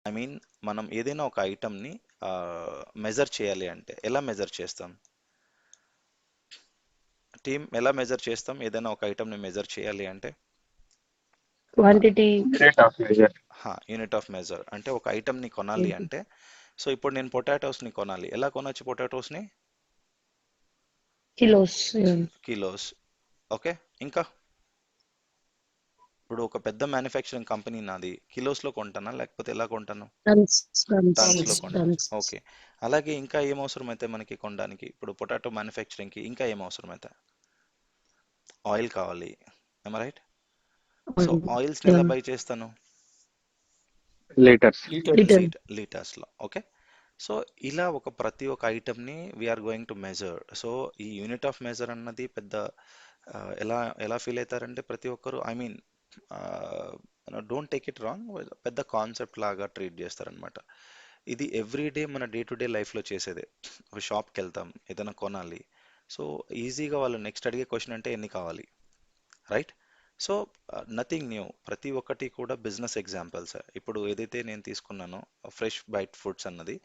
I mean మనం ఏదైనా ఒక ఐటమ్ని మెజర్ చేయాలి అంటే ఎలా మెజర్ చేస్తాం? టీమ్ ఎలా మెజర్ చేస్తాం ఏదైనా ఒక ఐటమ్ని మెజర్ చేయాలి అంటే? Quantity. Rate of measure. Unit of measure అంటే ఒక ఐటమ్ని కొనాలి అంటే, సో ఇప్పుడు నేను పొటాటోస్ని కొనాలి, ఎలా కొనొచ్చు పొటాటోస్ని? కిలోస్. కిలోస్. ఓకే, ఇంకా ఇప్పుడు ఒక పెద్ద మ్యానుఫ్యాక్చరింగ్ కంపెనీ నాది, కిలోస్లో కొంటానా లేకపోతే ఎలా కొంటాను? టన్స్. టన్స్లో కొంటాను. టన్స్. ఓకే, అలాగే ఇంకా ఏం అవసరం అయితే మనకి కొనడానికి, ఇప్పుడు పొటాటో మ్యానుఫ్యాక్చరింగ్కి ఇంకా ఏం అవసరం అయితే? ఆయిల్ కావాలి, రైట్? సో ఆయిల్స్ని ఎలా బై చేస్తాను? లీటర్స్. లీటర్. లీటర్స్లో. ఓకే, సో ఇలా ప్రతి ఒక్క ఐటమ్ని we're going to measure. So ఈ యూనిట్ ఆఫ్ మెజర్ అన్నది పెద్ద ఎలా ఎలా ఫీల్ అవుతారంటే ప్రతి ఒక్కరు, I mean don't take it wrong, పెద్ద కాన్సెప్ట్ లాగా ట్రీట్ చేస్తారనమాట. ఇది ఎవ్రీడే మన డే టు డే లైఫ్లో చేసేదే. ఒక షాప్కి వెళ్తాం, ఏదైనా కొనాలి, సో ఈజీగా వాళ్ళు నెక్స్ట్ అడిగే క్వశ్చన్ అంటే ఎన్ని కావాలి, రైట్? సో నథింగ్ న్యూ, ప్రతి ఒక్కటి కూడా బిజినెస్ ఎగ్జాంపుల్స్. ఇప్పుడు ఏదైతే నేను తీసుకున్నానో ఫ్రెష్ బైట్ ఫుడ్స్ అన్నది,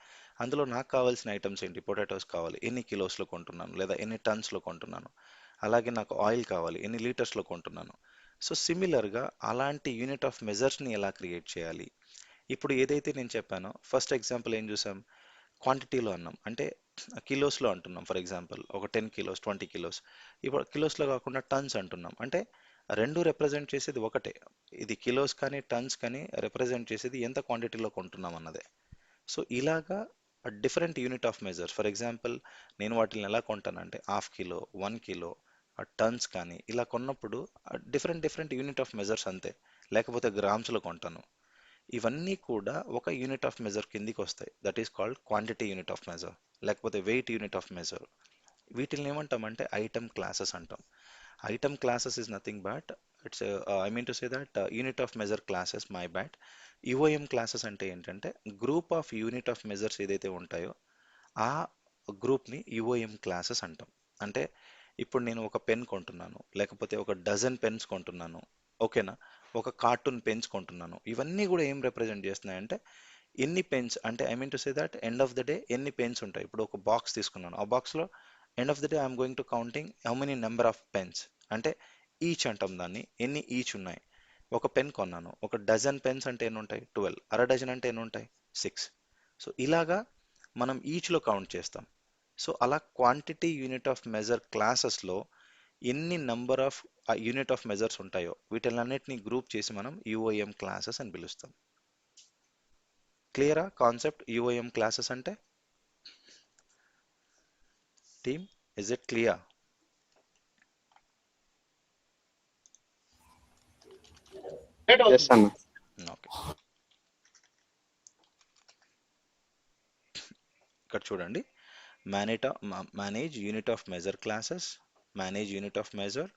అందులో నాకు కావాల్సిన ఐటమ్స్ ఏంటి? పొటాటోస్ కావాలి, ఎన్ని కిలోస్లో కొంటున్నాను లేదా ఎన్ని టన్స్లో కొంటున్నాను. అలాగే నాకు ఆయిల్ కావాలి, ఎన్ని లీటర్స్లో కొంటున్నాను. సో సిమిలర్గా అలాంటి యూనిట్ ఆఫ్ మెజర్స్ని ఎలా క్రియేట్ చేయాలి? ఇప్పుడు ఏదైతే నేను చెప్పానో ఫస్ట్ ఎగ్జాంపుల్ ఏం చూసాం? క్వాంటిటీలో అన్నాం, అంటే కిలోస్లో అంటున్నాం. ఫర్ ఎగ్జాంపుల్ ఒక 10 కిలోస్, 20 కిలోస్. ఇప్పుడు కిలోస్లో కాకుండా టన్స్ అంటున్నాం, అంటే రెండు రిప్రజెంట్ చేసేది ఒకటే. ఇది కిలోస్ కానీ టన్స్ కానీ రిప్రజెంట్ చేసేది ఎంత క్వాంటిటీలో కొంటున్నాం అన్నదే. సో ఇలాగా different unit of measures. For example నేను వాటిని ఎలా కొంటానంటే హాఫ్ కిలో, 1 కిలో, టన్స్ కానీ ఇలా కొన్నప్పుడు different different unit of measures అంతే. లేకపోతే గ్రామ్స్లో కొంటాను. ఇవన్నీ కూడా ఒక యూనిట్ ఆఫ్ మెజర్ కిందికి వస్తాయి. That is called quantity unit of measure, లేకపోతే వెయిట్ యూనిట్ ఆఫ్ మెజర్. వీటిని ఏమంటామంటే ఐటమ్ క్లాసెస్ అంటాం. Item classes is nothing but it's I mean to say that unit of measure classes, my bad. UOM classes అంటే ఏంటంటే group of unit of measures ఏదైతే ఉంటాయో ఆ గ్రూప్ని యుఓఎం క్లాసెస్ అంటాం. అంటే ఇప్పుడు నేను ఒక పెన్ కొంటున్నాను, లేకపోతే ఒక డజన్ పెన్స్ కొంటున్నాను, ఓకేనా, ఒక కార్టూన్ పెన్స్ కొంటున్నాను. ఇవన్నీ కూడా ఏం రిప్రజెంట్ చేస్తున్నాయంటే ఎన్ని పెన్స్, అంటే I mean to say that end of the day ఎన్ని పెన్స్ ఉంటాయి. ఇప్పుడు ఒక బాక్స్ తీసుకున్నాను, ఆ బాక్స్లో end of the day I'm going to counting how many number of pens, అంటే ఈచ్ అంటాం దాన్ని, ఎన్ని ఈచ్ ఉన్నాయి. ఒక పెన్ కొన్నాను, ఒక డజన్ పెన్స్ అంటే ఎన్ని ఉంటాయి? 12. అర డజన్ అంటే ఎన్ని ఉంటాయి? 6. సో ఇలాగా మనం ఈచ్లో కౌంట్ చేస్తాం. సో అలా క్వాంటిటీ యూనిట్ ఆఫ్ మెజర్ క్లాసెస్లో ఎన్ని number of unit of measures ఉంటాయో వీటిలన్నిటిని గ్రూప్ చేసి మనం యుఓఎం క్లాసెస్ అని పిలుస్తాం. క్లియరా కాన్సెప్ట్ యుఓఎం క్లాసెస్ అంటే? Team, is it clear? Yes అన్న. ఓకే, ఇక్కడ చూడండి. Manage unit of measure classes, manage unit of measure,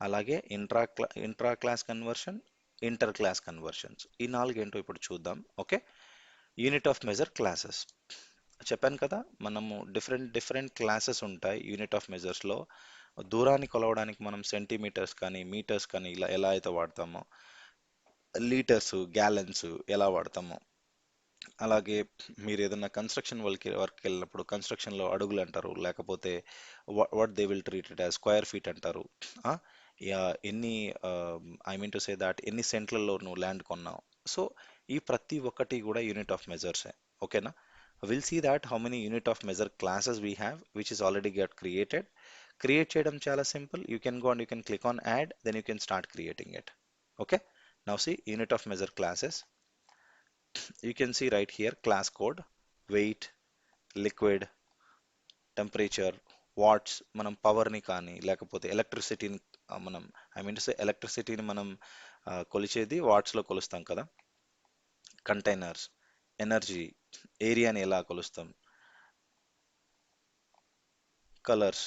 అలాగే intra class conversion, inter class conversions. ఈ నాలుగు ఏంటో ఇప్పుడు చూద్దాం. Okay, unit of measure classes చెప్పాను కదా, మనము డిఫరెంట్ డిఫరెంట్ క్లాసెస్ ఉంటాయి యూనిట్ ఆఫ్ మెజర్స్లో. దూరాన్ని కొలవడానికి మనం సెంటీమీటర్స్ కానీ మీటర్స్ కానీ ఇలా ఎలా అయితే వాడతామో, లీటర్స్, గ్యాలన్స్ ఎలా వాడతామో, అలాగే మీరు ఏదైనా కన్స్ట్రక్షన్ వర్క్ వెళ్ళినప్పుడు కన్స్ట్రక్షన్లో అడుగులు అంటారు, లేకపోతే what they will treat it as square feet అంటారు. ఆ, ఎన్ని I mean to say that ఎన్ని సెంట్లలో నువ్వు ల్యాండ్ కొన్నావు. సో ఈ ప్రతి ఒక్కటి కూడా యూనిట్ ఆఫ్ మెజర్సే. ఓకేనా? Will see that how many unit of measure classes we have which is already get created. Create చేయడం చాలా simple. You can go and you can click on add, then you can start creating it. Okay, now see unit of measure classes. You can see right here class code, weight, liquid, temperature, watts. మనం పవర్ని కానీ లేకపోతే ఎలక్ట్రిసిటీని మనం I mean say ఎలక్ట్రిసిటీని మనం కొలిచేది వాట్స్లో కొలుస్తాం కదా. Containers, energy, ఏరియాని ఎలా కొలుస్తాం, colours,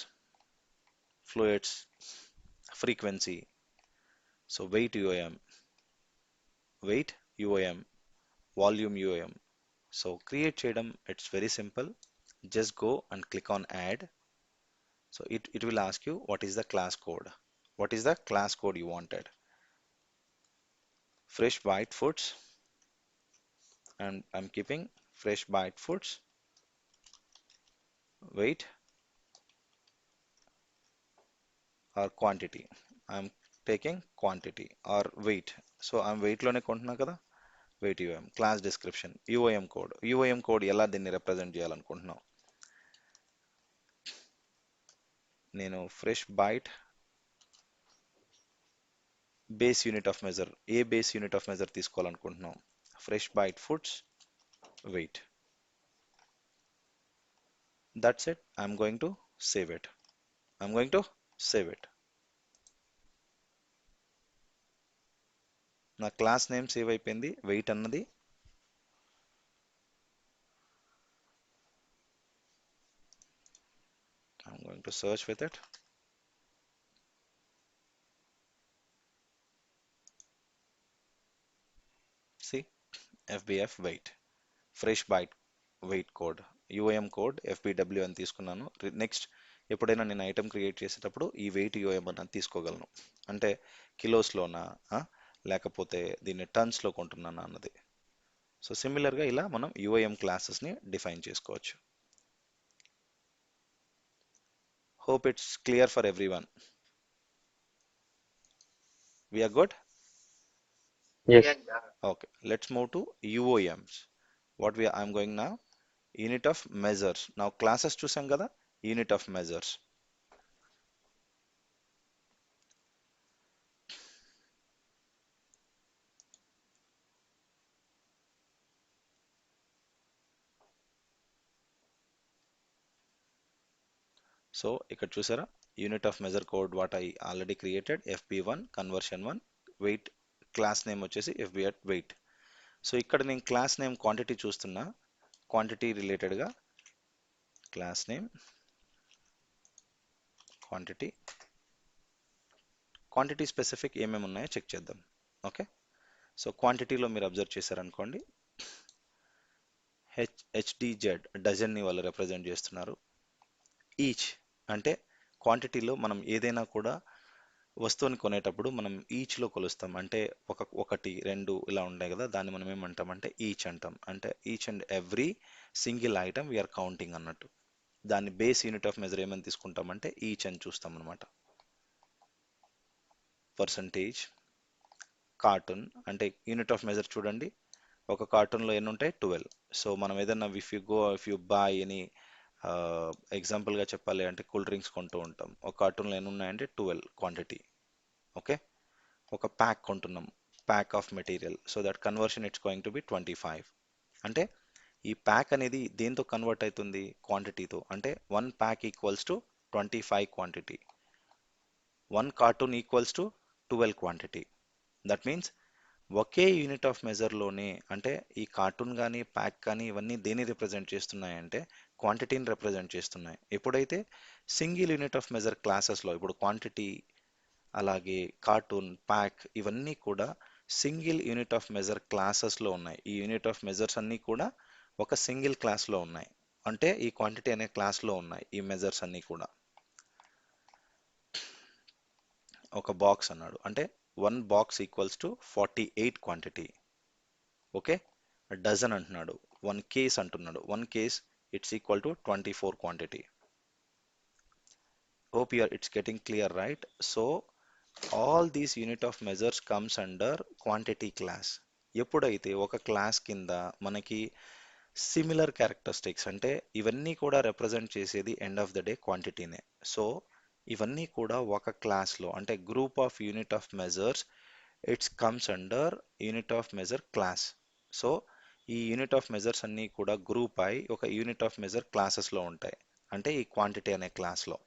fluids, frequency. So weight UOM, volume UOM. So create చేయడం it's very simple. Just go and click on add. So it will ask you what is the class code. What is the class code you wanted? Fresh white foods. and I'm keeping fresh baked foods weight or quantity. I'm taking quantity or weight. So I'm weight లోనే కొంటున్నా కదా, weight UOM. Class description UOM code. UOM code ఎలా దీన్ని represent చేయాలనుకుంటున్నాం? నేను Fresh Bite base unit of measure, ఏ base unit of measure తీసుకోవాలనుకుంటున్నాం? Fresh Bite foods weight. That's it. I'm going to save it. I'm going to save it. నా class name save అయిపోయింది, weight అన్నది. I'm going to search with it. See FBF weight, Fresh Bite weight code, UOM code FBW అని తీసుకున్నాను. Next ఎప్పుడైనా నేను item create చేసేటప్పుడు ఈ wait యూఐఎం అని తీసుకోగలను. అంటే కిలోస్లోనా లేకపోతే దీన్ని టన్స్లో కొంటున్నానా అన్నది. సో సిమిలర్గా ఇలా మనం యూఐఎం క్లాసెస్ని డిఫైన్ చేసుకోవచ్చు. Hope it's clear for everyone. We are good? Yes. Okay, let's move to UOMs. I'm going now, unit of measures. Now classes చూసాం కదా, unit of measures. సో ఇక్కడ చూసారా, unit of measure code what I already created, FB1 conversion 1 weight, class name వచ్చేసి FB at weight. So ఇక్కడ నేను class name quantity చూస్తున్నా, quantity రిలేటెడ్గా class name quantity, quantity specific ఏమేమి ఉన్నాయో చెక్ చేద్దాం. ఓకే, సో క్వాంటిటీలో మీరు అబ్జర్వ్ చేశారనుకోండి, HDZ డజన్ని వాళ్ళు రిప్రజెంట్ చేస్తున్నారు. ఈచ్ అంటే క్వాంటిటీలో మనం ఏదైనా కూడా వస్తువుని కొనేటప్పుడు మనం ఈచ్లో కొలుస్తాం. అంటే ఒకటి రెండు ఇలా ఉంటాయి కదా, దాన్ని మనం ఏమంటాం అంటే ఈచ్ అంటాం. అంటే each and every single item we're counting అన్నట్టు. దాన్ని బేస్ యూనిట్ ఆఫ్ మెజర్ ఏమని తీసుకుంటామంటే ఈచ్ అని చూస్తాం అనమాట. పర్సంటేజ్, కార్టూన్ అంటే యూనిట్ ఆఫ్ మెజర్ చూడండి, ఒక కార్టూన్లో ఎన్ని ఉంటాయి? 12. సో మనం ఏదైనా ఇఫ్ యూ బాయ్ ఎనీ, ఎగ్జాంపుల్గా చెప్పాలి అంటే కూల్ డ్రింక్స్ కొంటూ ఉంటాం, ఒక కార్టూన్లో ఎన్ని ఉన్నాయంటే 12 క్వాంటిటీ. ఓకే, ఒక ప్యాక్ కొంటున్నాం, pack of material, so that conversion it's going to be 25. అంటే ఈ ప్యాక్ అనేది దేంతో కన్వర్ట్ అవుతుంది? క్వాంటిటీతో. అంటే 1 pack equals to 25 quantity, 1 carton equals to 12 quantity. That means ఒకే యూనిట్ ఆఫ్ మెజర్లోనే, అంటే ఈ కార్టూన్ కానీ ప్యాక్ కానీ ఇవన్నీ దేన్ని రిప్రజెంట్ చేస్తున్నాయంటే క్వాంటిటీని రిప్రజెంట్ చేస్తున్నాయి. ఎప్పుడైతే సింగిల్ యూనిట్ ఆఫ్ మెజర్ క్లాసెస్లో, ఇప్పుడు క్వాంటిటీ అలాగే కార్టూన్ ప్యాక్ ఇవన్నీ కూడా సింగిల్ యూనిట్ ఆఫ్ మెజర్ క్లాసెస్లో ఉన్నాయి. ఈ యూనిట్ ఆఫ్ మెజర్స్ అన్నీ కూడా ఒక సింగిల్ క్లాస్లో ఉన్నాయి. అంటే ఈ క్వాంటిటీ అనే క్లాస్లో ఉన్నాయి ఈ మెజర్స్ అన్నీ కూడా. ఒక బాక్స్ అన్నాడు అంటే 1 box equals to 48 quantity. Okay, dozen అంటున్నాడు, 1 కేస్ అంటున్నాడు, 1 case it's equal to 24 quantity. Hope it's getting clear, right? So all these unit of measures comes under quantity class. ఎప్పుడైతే ఒక క్లాస్ కింద మనకి సిమిలర్ క్యారెక్టరిస్టిక్స్, అంటే ఇవన్నీ కూడా రిప్రజెంట్ చేసేది ఎండ్ ఆఫ్ ద డే క్వాంటిటీనే. సో ఇవన్నీ కూడా ఒక క్లాస్లో, అంటే group of unit of measures, it's comes under unit of measure class. So ఈ యూనిట్ ఆఫ్ మెజర్స్ అన్నీ కూడా గ్రూప్ అయి ఒక యూనిట్ ఆఫ్ మెజర్ క్లాసెస్లో ఉంటాయి, అంటే ఈ క్వాంటిటీ అనే క్లాస్లో.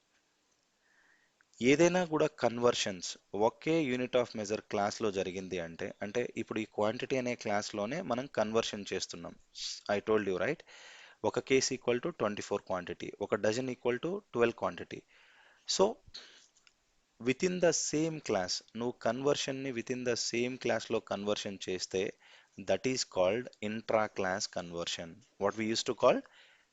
ఏదైనా కూడా conversions okay unit of measure క్లాస్లో జరిగింది అంటే, అంటే ఇప్పుడు ఈ క్వాంటిటీ అనే క్లాస్లోనే మనం కన్వర్షన్ చేస్తున్నాం. ఐ టోల్డ్ యూ రైట్, ఒక కేస్ ఈక్వల్ టు 24 క్వాంటిటీ, ఒక dozen equal to 12 quantity. So within the same class నువ్వు కన్వర్షన్ని విత్ ఇన్ ద సేమ్ క్లాస్లో కన్వర్షన్ చేస్తే that is called intra class conversion. What we use to call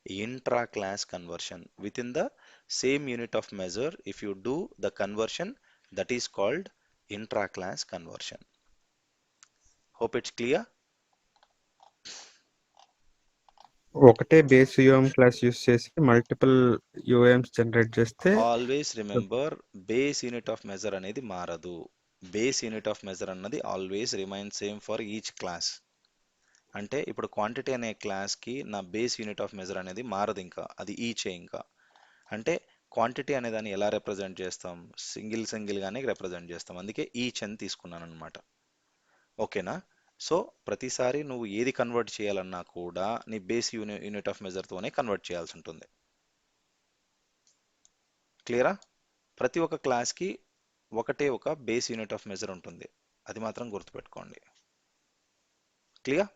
intra class conversion. Within the same unit of measure, if you do the conversion, that is called intra class conversion. Hope it's clear. ఒకటే base UM class use చేసి multiple యూఎంస్ generate చేస్తే always remember, base unit of measure అనేది మారదు. Base unit of measure అన్నది always remain same for each class. అంటే ఇప్పుడు quantity అనే క్లాస్కి నా బేస్ యూనిట్ ఆఫ్ మెజర్ అనేది మారదు, ఇంకా అది ఈచే. ఇంకా అంటే క్వాంటిటీ అనే దాన్ని ఎలా రిప్రజెంట్ చేస్తాం, సింగిల్గానే రిప్రజెంట్ చేస్తాం, అందుకే ఈచ్ అని తీసుకున్నాను అనమాట. ఓకేనా? సో ప్రతిసారి నువ్వు ఏది కన్వర్ట్ చేయాలన్నా కూడా నీ బేస్ యూనిట్ ఆఫ్ మెజర్తోనే కన్వర్ట్ చేయాల్సి ఉంటుంది. క్లియరా? ప్రతి ఒక్క క్లాస్కి ఒకటే ఒక బేస్ యూనిట్ ఆఫ్ మెజర్ ఉంటుంది, అది మాత్రం గుర్తుపెట్టుకోండి. క్లియర్?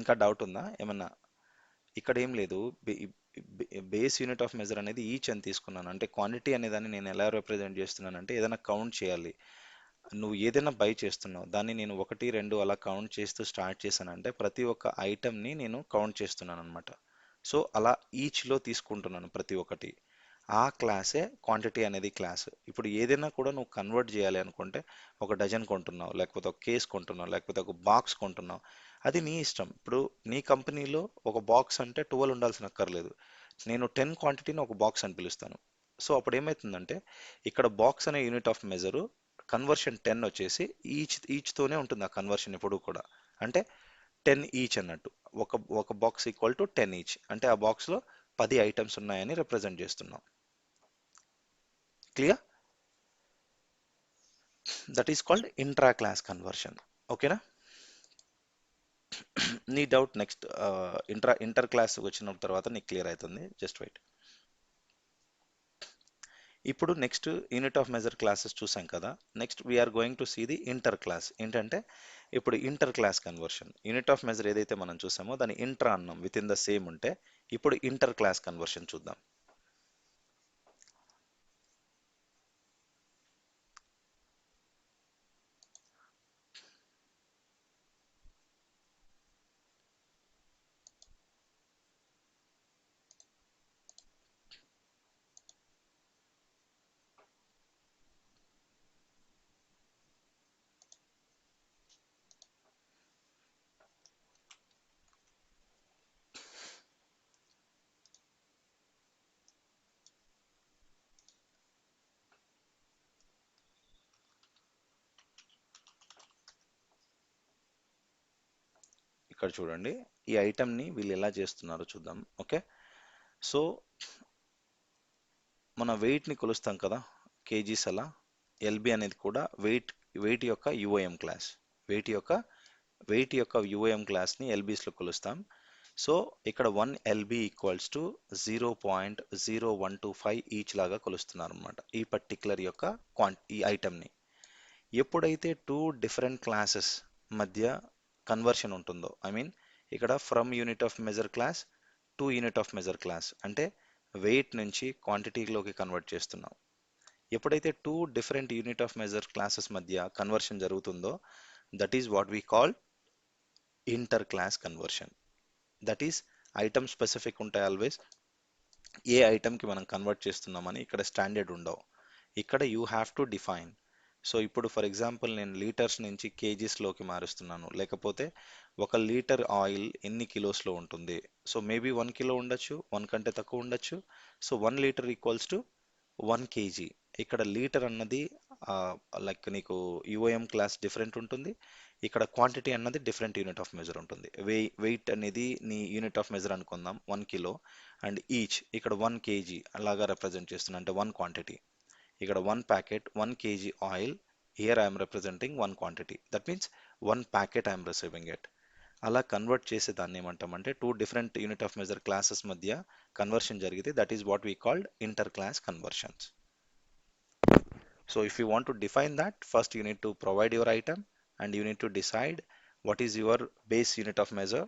ఇంకా డౌట్ ఉందా ఏమన్నా? ఇక్కడ ఏం లేదు, బేస్ యూనిట్ ఆఫ్ మెజర్ అనేది ఈచ్ అని తీసుకున్నాను. అంటే క్వాంటిటీ అనే దాన్ని నేను ఎలా రిప్రజెంట్ చేస్తున్నాను అంటే, ఏదైనా కౌంట్ చేయాలి, నువ్వు ఏదైనా బై చేస్తున్నావు దాన్ని నేను 1 2 అలా కౌంట్ చేస్తూ స్టార్ట్ చేశానంటే ప్రతి ఒక్క ఐటమ్ని నేను కౌంట్ చేస్తున్నాను అనమాట. సో అలా ఈచ్లో తీసుకుంటున్నాను ప్రతి ఒక్కటి. ఆ క్లాసే క్వాంటిటీ అనేది క్లాస్. ఇప్పుడు ఏదైనా కూడా నువ్వు కన్వర్ట్ చేయాలి అనుకుంటే, ఒక డజన్ కొంటున్నావు, లేకపోతే ఒక కేస్ కొంటున్నావు, లేకపోతే ఒక బాక్స్ కొంటున్నావు, అది నీ ఇష్టం. ఇప్పుడు నీ కంపెనీలో ఒక బాక్స్ అంటే 12 ఉండాల్సిన అక్కర్లేదు, నేను 10 క్వాంటిటీని ఒక బాక్స్ అని పిలుస్తాను. సో అప్పుడు ఏమవుతుందంటే, ఇక్కడ బాక్స్ అనే యూనిట్ ఆఫ్ మెజరు కన్వర్షన్ 10 వచ్చేసి ఈచ్తోనే ఉంటుంది ఆ కన్వర్షన్ ఎప్పుడు కూడా. అంటే 10 ఈచ్ అన్నట్టు, ఒక ఒక బాక్స్ ఈక్వల్ టు 10 ఈచ్, అంటే ఆ బాక్స్లో 10 ఐటమ్స్ ఉన్నాయని రిప్రజెంట్ చేస్తున్నాం. Clear? That is called intra class conversion. ఓకేనా? నీ డౌట్ నెక్స్ట్ ఇంటర్ క్లాస్ వచ్చిన తర్వాత నీకు క్లియర్ అవుతుంది, జస్ట్ వెయిట్. ఇప్పుడు next unit of measure classes చూసాం కదా, next we're going to see the inter class. ఏంటంటే ఇప్పుడు inter class conversion, unit of measure ఏదైతే మనం చూసామో దాన్ని ఇంట్రా అన్నాం, విత్ ఇన్ ద సేమ్ ఉంటే, ఇప్పుడు ఇంటర్ క్లాస్ కన్వర్షన్ చూద్దాం. ఇక్కడ చూడండి, ఈ ఐటమ్ని వీళ్ళు ఎలా చేస్తున్నారో చూద్దాం. ఓకే, సో మన వెయిట్ని కొలుస్తాం కదా, కేజీస్. అలా ఎల్బి అనేది కూడా వెయిట్ యొక్క యుఓఎం క్లాస్. వెయిట్ యొక్క యుఓఎం క్లాస్ని ఎల్బీస్లో కొలుస్తాం. సో ఇక్కడ 1 LB ఈక్వల్స్ టు 0.0125 ఈచ్ లాగా కొలుస్తున్నారు అనమాట ఈ పర్టిక్యులర్ యొక్క ఈ ఐటమ్ని. ఎప్పుడైతే 2 డిఫరెంట్ క్లాసెస్ మధ్య కన్వర్షన్ ఉంటుందో, ఐ మీన్ ఇక్కడ from unit of measure class to unit of measure class, అంటే వెయిట్ నుంచి క్వాంటిటీలోకి కన్వర్ట్ చేస్తున్నాం. ఎప్పుడైతే 2 different unit of measure classes మధ్య కన్వర్షన్ జరుగుతుందో, that is what we call inter class conversion. That is item specific ఉంటాయి always. ఏ ఐటమ్కి మనం convert చేస్తున్నామని ఇక్కడ స్టాండర్డ్ ఉండవు, ఇక్కడ you have to define. So ఇప్పుడు ఫర్ ఎగ్జాంపుల్ నేను లీటర్స్ నుంచి కేజీస్లోకి మారుస్తున్నాను, లేకపోతే 1 లీటర్ ఆయిల్ ఎన్ని కిలోస్లో ఉంటుంది. సో మేబీ 1 కిలో ఉండొచ్చు, 1 కంటే తక్కువ ఉండొచ్చు. So 1 litre equals to 1 kg. ఇక్కడ లీటర్ అన్నది లైక్ నీకు యుఓఎం క్లాస్ డిఫరెంట్ ఉంటుంది, ఇక్కడ క్వాంటిటీ అన్నది డిఫరెంట్ యూనిట్ ఆఫ్ మెజర్ ఉంటుంది. వెయిట్ అనేది నీ యూనిట్ ఆఫ్ మెజర్ అనుకుందాం 1 కిలో, అండ్ ఈచ్ ఇక్కడ 1 kg అలాగా రిప్రజెంట్ చేస్తున్నా, అంటే 1 క్వాంటిటీ. ఇక్కడ 1 packet 1 kg oil, here I'm representing 1 quantity, that means 1 packet I'm receiving it. అలా కన్వర్ట్ చేసే దాన్ని ఏమంటామంటే 2 different unit of measure classes మధ్య కన్వర్షన్ జరిగితే that is what we called inter class conversions. So if you want to define that, first you need to provide your item and you need to decide what is your base unit of measure